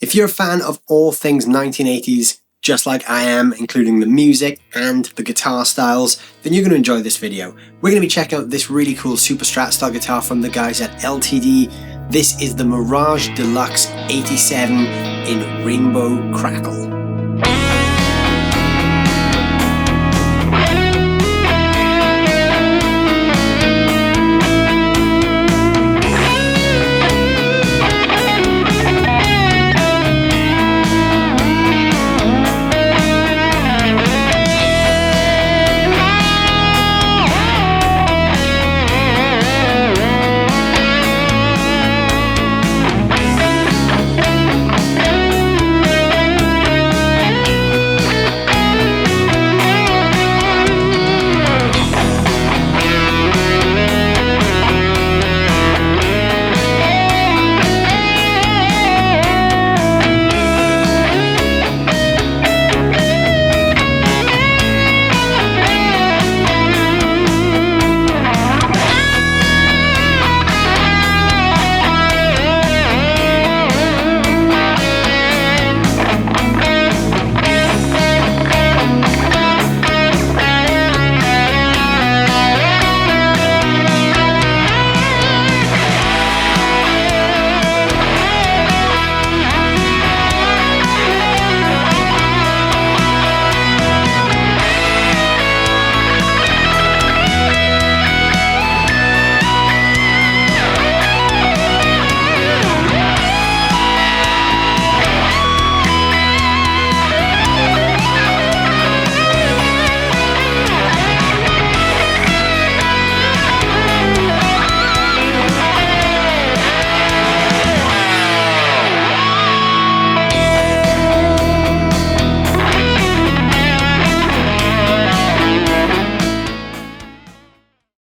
If you're a fan of all things 1980s, just like I am, including the music and the guitar styles, then you're going to enjoy this video. We're going to be checking out this really cool Superstrat style guitar from the guys at LTD. This is the Mirage Deluxe 87 in Rainbow Crackle.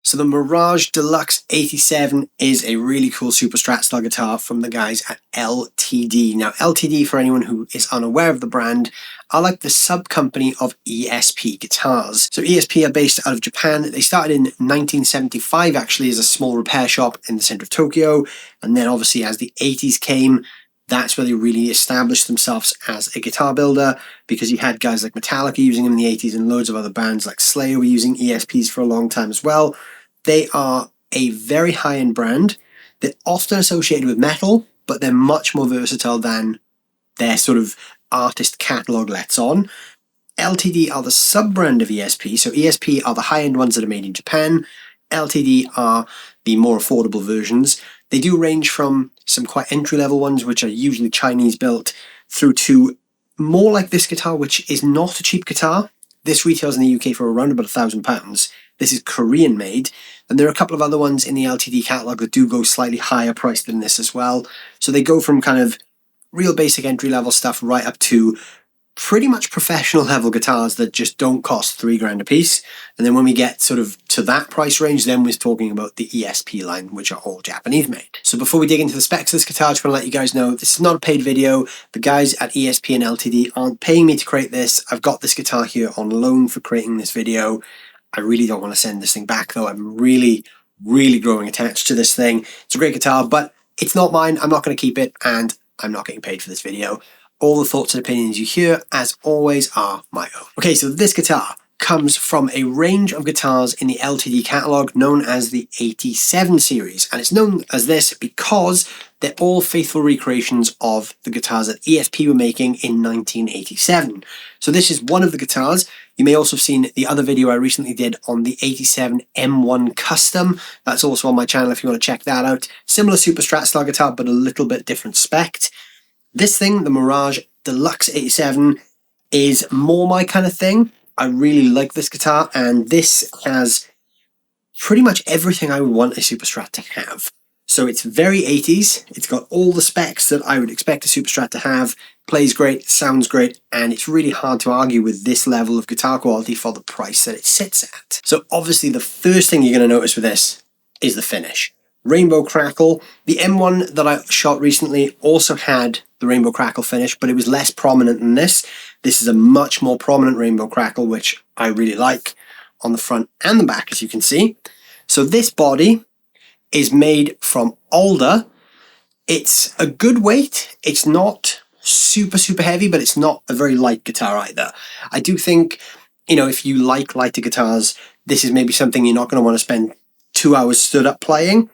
So the Mirage Deluxe 87 is a really cool Superstrat style guitar from the guys at LTD. Now LTD, for anyone who is unaware of the brand, are like the sub-company of ESP guitars. So ESP are based out of Japan. They started in 1975 actually as a small repair shop in the center of Tokyo. And then obviously as the 80s came, that's where they really established themselves as a guitar builder, because you had guys like Metallica using them in the 80s and loads of other bands like Slayer were using ESPs for a long time as well. They are a very high-end brand. They're often associated with metal, but they're much more versatile than their sort of artist catalog lets on. LTD are the sub-brand of ESP, so ESP are the high-end ones that are made in Japan. LTD are the more affordable versions. They do range from some quite entry-level ones, which are usually Chinese-built, through to more like this guitar, which is not a cheap guitar. This retails in the UK for around about £1,000. This is Korean made, and there are a couple of other ones in the LTD catalogue that do go slightly higher priced than this as well. So they go from kind of real basic entry level stuff right up to pretty much professional level guitars that just don't cost £3 a piece. And then when we get sort of to that price range, then we're talking about the ESP line, which are all Japanese made. So before we dig into the specs of this guitar, I just want to let you guys know this is not a paid video. The guys at ESP and LTD aren't paying me to create this. I've got this guitar here on loan for creating this video. I really don't want to send this thing back though. I'm really growing attached to this thing. It's a great guitar, but it's not mine. I'm not going to keep it, and I'm not getting paid for this video. All the thoughts and opinions you hear, as always, are my own. Okay, so this guitar comes from a range of guitars in the LTD catalogue known as the 87 series, and it's known as this because they're all faithful recreations of the guitars that ESP were making in 1987. So this is one of the guitars. You may also have seen the other video I recently did on the 87 M1 Custom. That's also on my channel if you want to check that out. Similar Superstrat style guitar, but a little bit different spec. This thing, the Mirage Deluxe 87, is more my kind of thing. I really like this guitar, and this has pretty much everything I would want a Superstrat to have. So it's very 80s, it's got all the specs that I would expect a Superstrat to have, plays great, sounds great, and it's really hard to argue with this level of guitar quality for the price that it sits at. So obviously the first thing you're going to notice with this is the finish. Rainbow Crackle. The M1 that I shot recently also had the Rainbow Crackle finish, but it was less prominent than this. This is a much more prominent Rainbow Crackle, which I really like on the front and the back, as you can see. So this body is made from alder. It's a good weight. It's not super, super heavy, but it's not a very light guitar either. I do think, you know, if you like lighter guitars, this is maybe something you're not going to want to spend 2 hours stood up playing.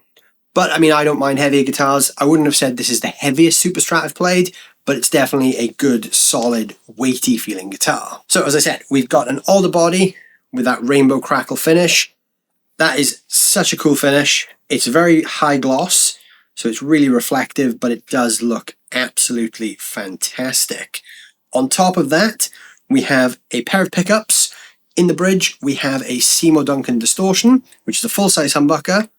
But I mean, I don't mind heavier guitars. I wouldn't have said this is the heaviest Superstrat I've played, but it's definitely a good, solid, weighty feeling guitar. So as I said, we've got an alder body with that Rainbow Crackle finish. That is such a cool finish. It's very high gloss, so it's really reflective, but it does look absolutely fantastic. On top of that, we have a pair of pickups. In the bridge, we have a Seymour Duncan distortion, which is a full-size humbucker.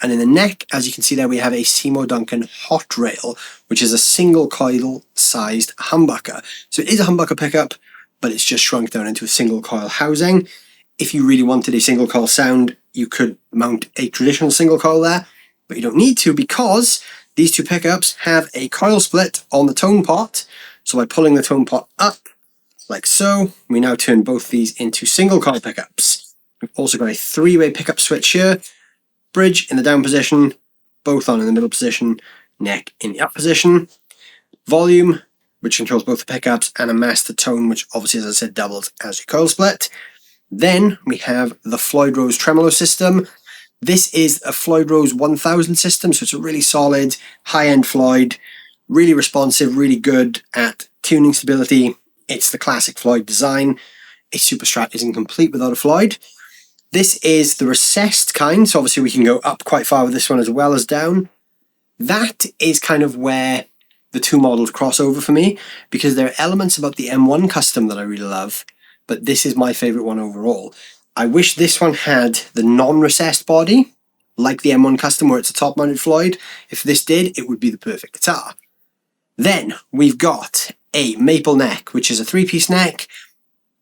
And in the neck, as you can see there, we have a Seymour Duncan hot rail, which is a single coil sized humbucker. So it is a humbucker pickup, but it's just shrunk down into a single coil housing. If you really wanted a single coil sound, you could mount a traditional single coil there, but you don't need to because these two pickups have a coil split on the tone pot. So by pulling the tone pot up, like so, we now turn both these into single coil pickups. We've also got a three-way pickup switch here. Bridge in the down position, both on in the middle position, neck in the up position. Volume, which controls both the pickups, and a master tone, which obviously, as I said, doubles as your coil split. Then we have the Floyd Rose tremolo system. This is a Floyd Rose 1000 system, so it's a really solid, high-end Floyd, really responsive, really good at tuning stability. It's the classic Floyd design. A Superstrat isn't complete without a Floyd. This is the recessed kind, so obviously we can go up quite far with this one as well as down. That is kind of where the two models cross over for me, because there are elements about the M1 Custom that I really love, but this is my favourite one overall. I wish this one had the non-recessed body, like the M1 Custom where it's a top-mounted Floyd. If this did, it would be the perfect guitar. Then we've got a maple neck, which is a three-piece neck.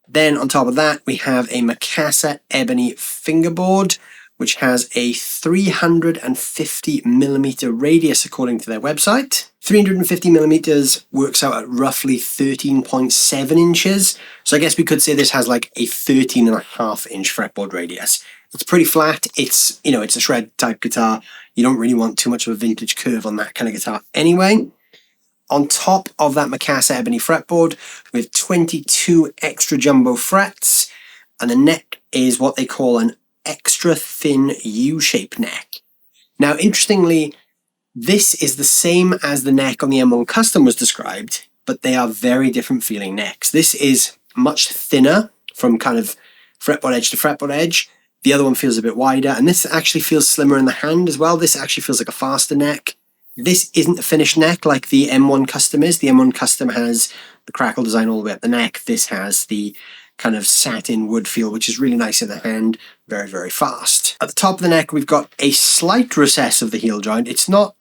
Then on top of that, we have a Mikasa ebony fingerboard, which has a 350mm radius according to their website. 350mm works out at roughly 13.7 inches. So I guess we could say this has like a 13.5-inch fretboard radius. It's pretty flat. It's, you know, it's a shred type guitar. You don't really want too much of a vintage curve on that kind of guitar anyway. On top of that Mikasa ebony fretboard, we have 22 extra jumbo frets, and the neck is what they call an extra thin U-shaped neck. Now, interestingly, this is the same as the neck on the M1 Custom was described, but they are very different feeling necks. This is much thinner from kind of fretboard edge to fretboard edge. The other one feels a bit wider, and this actually feels slimmer in the hand as well. This actually feels like a faster neck. This isn't a finished neck like the M1 Custom is. The M1 Custom has the crackle design all the way up the neck. This has the kind of satin wood feel, which is really nice in the hand. Very, very fast. At the top of the neck, we've got a slight recess of the heel joint. It's not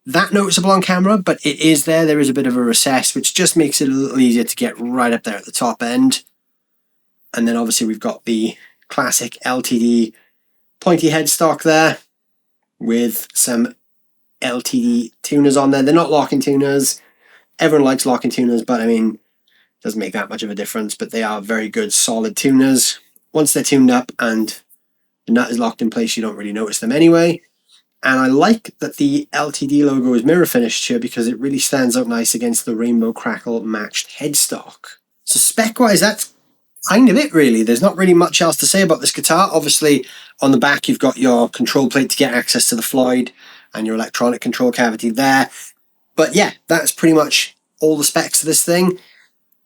that noticeable on camera, but it is there. There is a bit of a recess, which just makes it a little easier to get right up there at the top end. And then obviously we've got the classic LTD pointy headstock there with some LTD tuners on there. They're not locking tuners. Everyone likes locking tuners, but I mean, it doesn't make that much of a difference, but they are very good, solid tuners. Once they're tuned up and the nut is locked in place, you don't really notice them anyway. And I like that the LTD logo is mirror finished here because it really stands out nice against the Rainbow Crackle matched headstock. So spec-wise, that's kind of it really. There's not really much else to say about this guitar. Obviously, on the back, you've got your control plate to get access to the Floyd and your electronic control cavity there. But yeah, that's pretty much all the specs of this thing.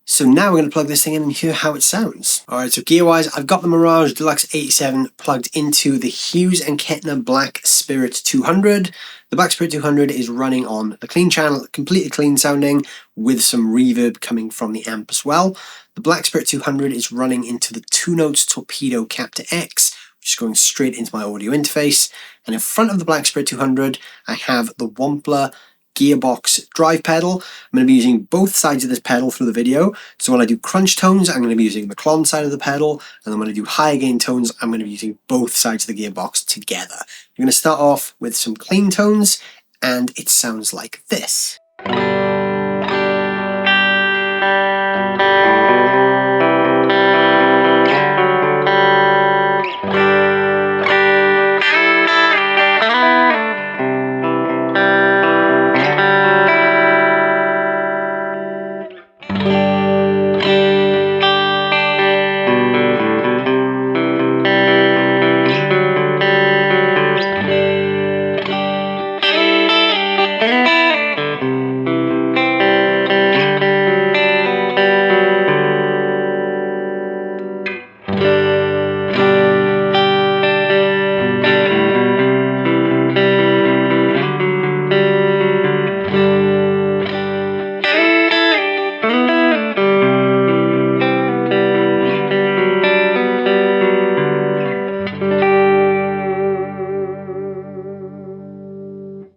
So now we're going to plug this thing in and hear how it sounds. Alright, so gear-wise, I've got the Mirage Deluxe 87 plugged into the Hughes & Kettner Black Spirit 200. The Black Spirit 200 is running on the clean channel, completely clean sounding, with some reverb coming from the amp as well. The Black Spirit 200 is running into the 2 Notes Torpedo Captor X, which is going straight into my audio interface. And in front of the Black Spirit 200, I have the Wampler gearbox drive pedal. I'm going to be using both sides of this pedal through the video. So when I do crunch tones, I'm going to be using the clon side of the pedal, and then when I do higher gain tones, I'm going to be using both sides of the gearbox together. I'm going to start off with some clean tones, and it sounds like this.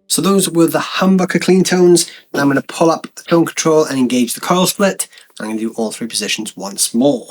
So those were the Humbucker clean tones. Now I'm going to pull up the tone control and engage the coil split. I'm going to do all three positions once more.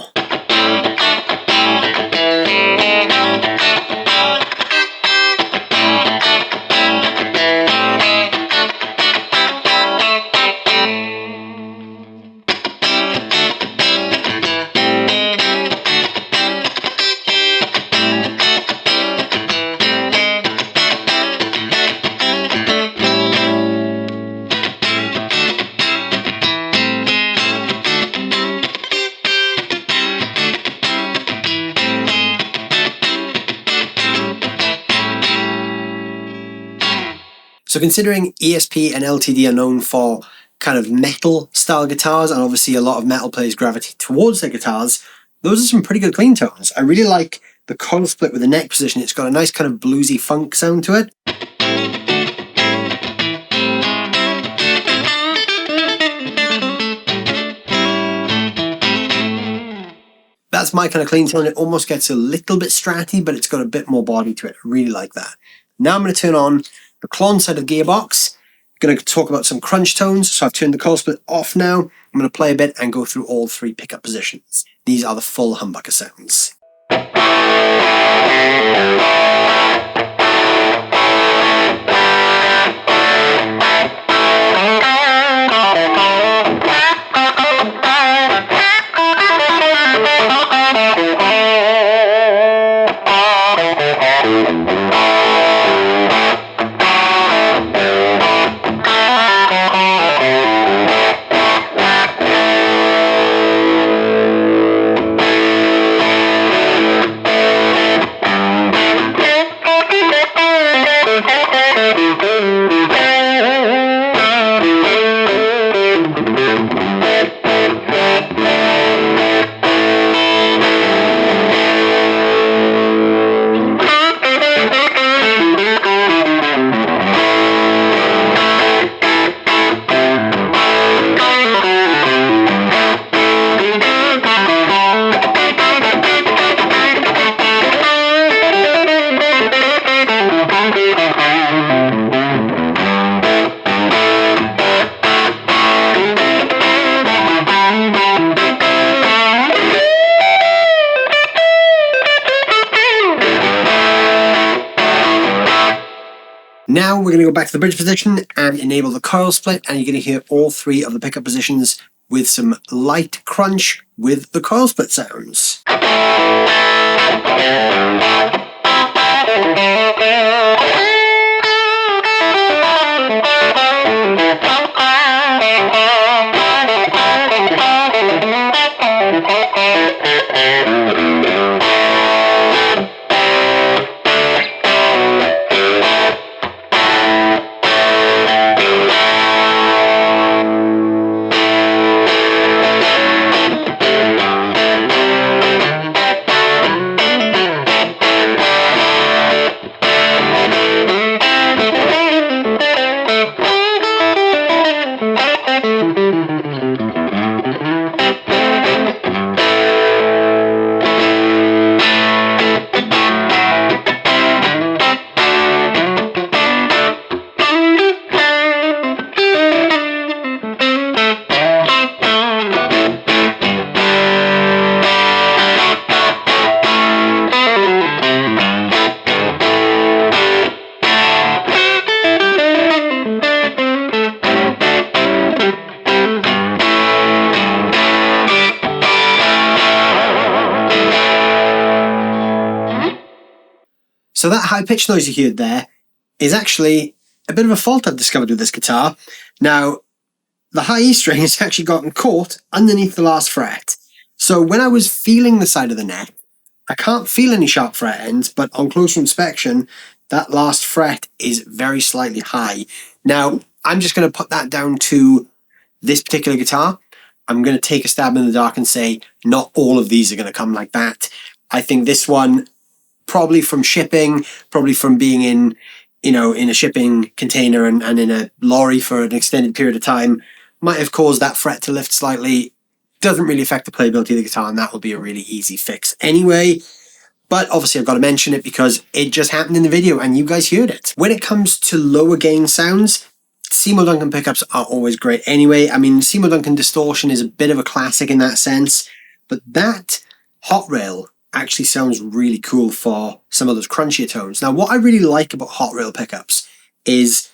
So considering ESP and LTD are known for kind of metal style guitars, and obviously a lot of metal players gravitate towards their guitars, those are some pretty good clean tones. I really like the coil split with the neck position. It's got a nice kind of bluesy funk sound to it. That's my kind of clean tone. It almost gets a little bit stratty, but it's got a bit more body to it. I really like that. Now I'm going to turn on the clone side of the gearbox. I'm going to talk about some crunch tones. So I've turned the coil split off now. I'm going to play a bit and go through all three pickup positions. These are the full humbucker sounds. Now we're going to go back to the bridge position and enable the coil split, and you're going to hear all three of the pickup positions with some light crunch with the coil split sounds. So that high pitch noise you heard there is actually a bit of a fault I've discovered with this guitar. Now, the high E string has actually gotten caught underneath the last fret. So when I was feeling the side of the neck, I can't feel any sharp fret ends, but on closer inspection, that last fret is very slightly high. Now, I'm just going to put that down to this particular guitar. I'm going to take a stab in the dark and say not all of these are going to come like that. I think this one, probably from shipping, probably from being in a shipping container and in a lorry for an extended period of time, might have caused that fret to lift slightly. Doesn't really affect the playability of the guitar, and that will be a really easy fix anyway. But obviously I've got to mention it because it just happened in the video and you guys heard it. When it comes to lower gain sounds, Seymour Duncan pickups are always great anyway. I mean, Seymour Duncan distortion is a bit of a classic in that sense, but that hot rail actually sounds really cool for some of those crunchier tones. Now, what I really like about hot rail pickups is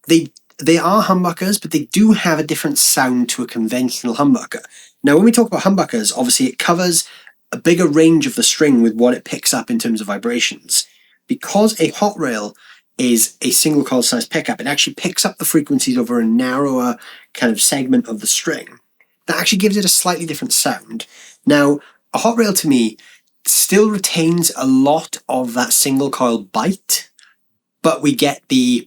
they are humbuckers, but they do have a different sound to a conventional humbucker. Now, when we talk about humbuckers, obviously it covers a bigger range of the string with what it picks up in terms of vibrations. Because a hot rail is a single coil size pickup, it actually picks up the frequencies over a narrower kind of segment of the string. That actually gives it a slightly different sound. Now, a hot rail to me still retains a lot of that single coil bite, but we get the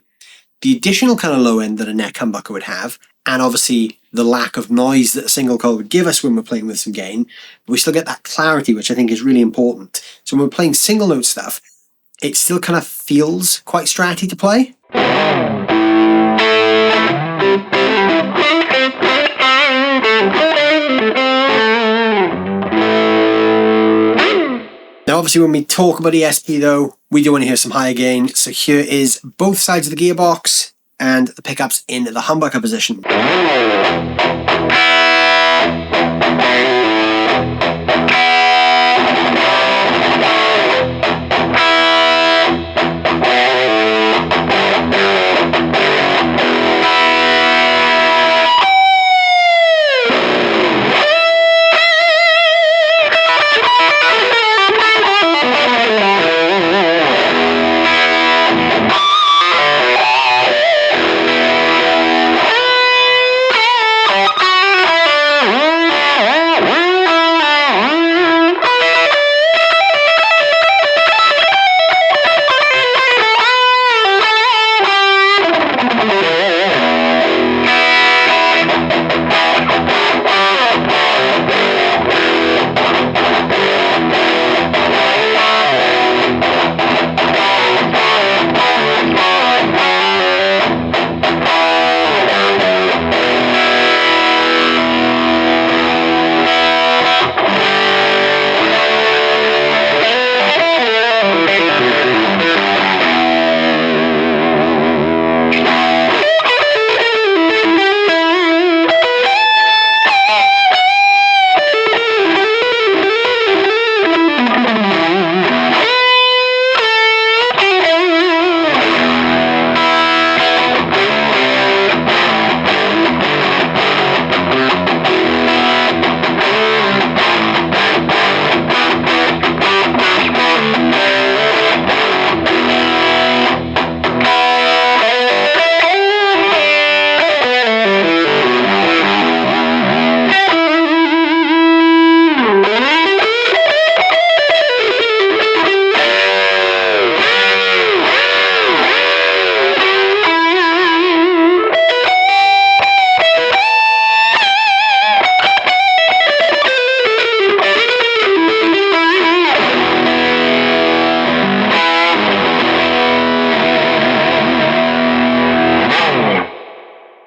additional kind of low end that a neck humbucker would have, and obviously the lack of noise that a single coil would give us when we're playing with some gain. We still get that clarity, which I think is really important. So when we're playing single note stuff, it still kind of feels quite stratty to play. Now obviously when we talk about ESP though, we do want to hear some higher gain. So here is both sides of the gearbox and the pickups in the humbucker position.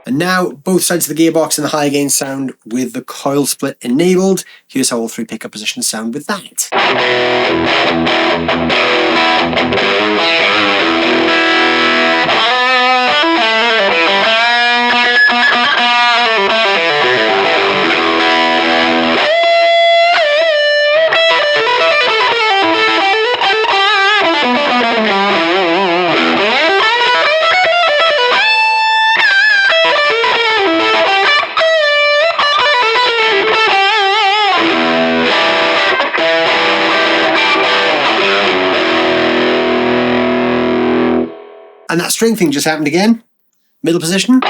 And now both sides of the gearbox and the high gain sound with the coil split enabled. Here's how all three pickup positions sound with that. And that string thing just happened again. Middle position.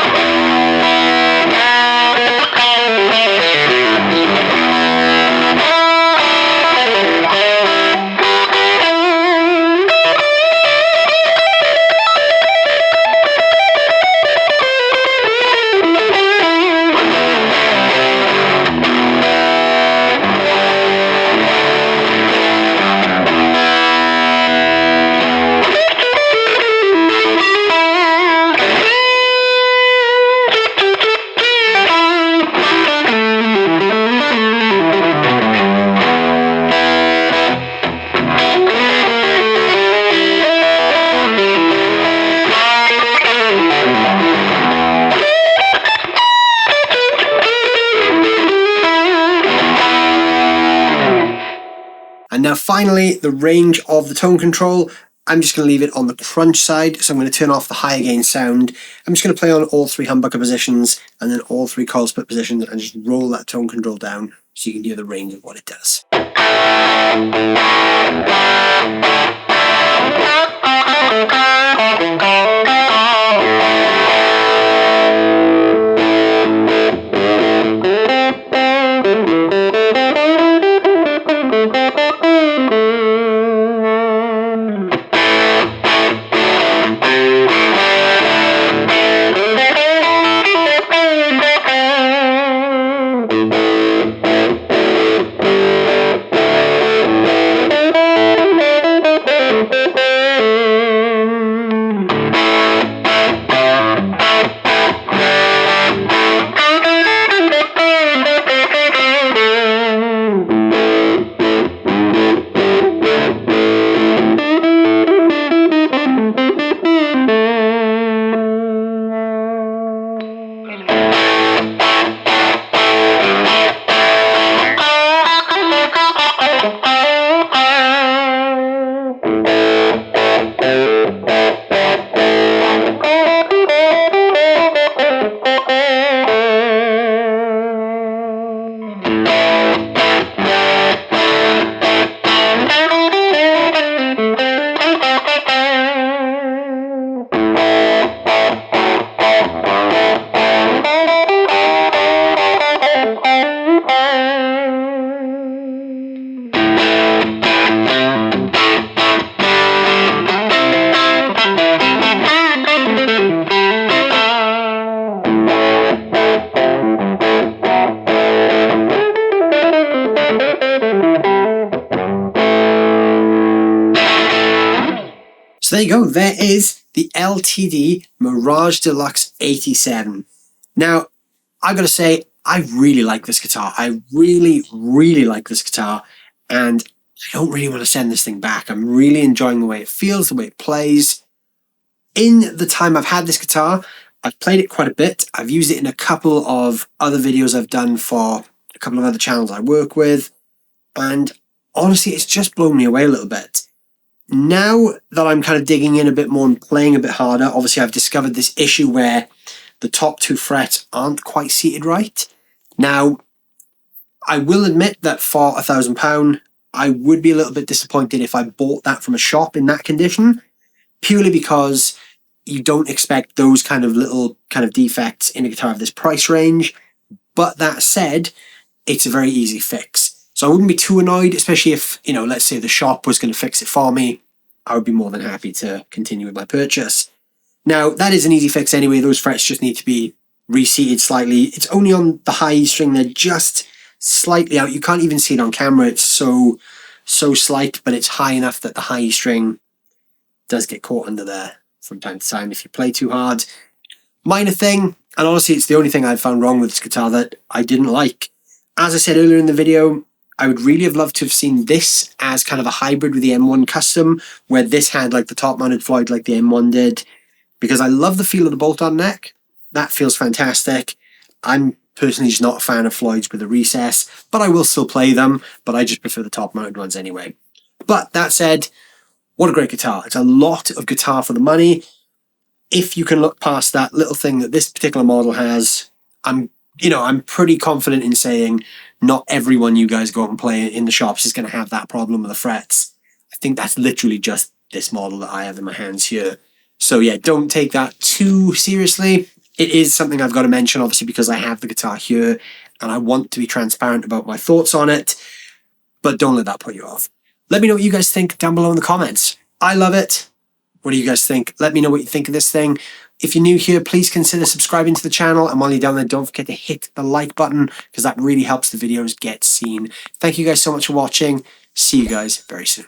now finally, the range of the tone control. I'm just going to leave it on the crunch side, so I'm going to turn off the higher gain sound. I'm just going to play on all 3 humbucker positions and then all 3 coil split positions and just roll that tone control down so you can hear the range of what it does. So there you go, there is the LTD Mirage Deluxe 87. Now, I've got to say, I really like this guitar. I really, really like this guitar, and I don't really want to send this thing back. I'm really enjoying the way it feels, the way it plays. In the time I've had this guitar, I've played it quite a bit. I've used it in a couple of other videos I've done for a couple of other channels I work with, and honestly, it's just blown me away a little bit. Now that I'm kind of digging in a bit more and playing a bit harder, obviously I've discovered this issue where the top 2 frets aren't quite seated right. Now, I will admit that for £1,000, I would be a little bit disappointed if I bought that from a shop in that condition, purely because you don't expect those kind of little defects in a guitar of this price range. But that said, it's a very easy fix. So I wouldn't be too annoyed, especially if, let's say the shop was going to fix it for me. I would be more than happy to continue with my purchase. Now, that is an easy fix anyway. Those frets just need to be reseated slightly. It's only on the high E string. They're just slightly out. You can't even see it on camera. It's so slight, but it's high enough that the high E string does get caught under there from time to time if you play too hard. Minor thing, and honestly, it's the only thing I've found wrong with this guitar that I didn't like. As I said earlier in the video, I would really have loved to have seen this as kind of a hybrid with the M1 Custom, where this had like the top-mounted Floyd like the M1 did, because I love the feel of the bolt-on neck. That feels fantastic. I'm personally just not a fan of Floyds with a recess, but I will still play them, but I just prefer the top-mounted ones anyway. But that said, what a great guitar. It's a lot of guitar for the money. If you can look past that little thing that this particular model has, I'm pretty confident in saying not everyone you guys go out and play in the shops is going to have that problem with the frets. I think that's literally just this model that I have in my hands here. So yeah, don't take that too seriously. It is something I've got to mention, obviously, because I have the guitar here and I want to be transparent about my thoughts on it, but don't let that put you off. Let me know what you guys think down below in the comments. I love it. What do you guys think? Let me know what you think of this thing. If you're new here, please consider subscribing to the channel. And while you're down there, don't forget to hit the like button because that really helps the videos get seen. Thank you guys so much for watching. See you guys very soon.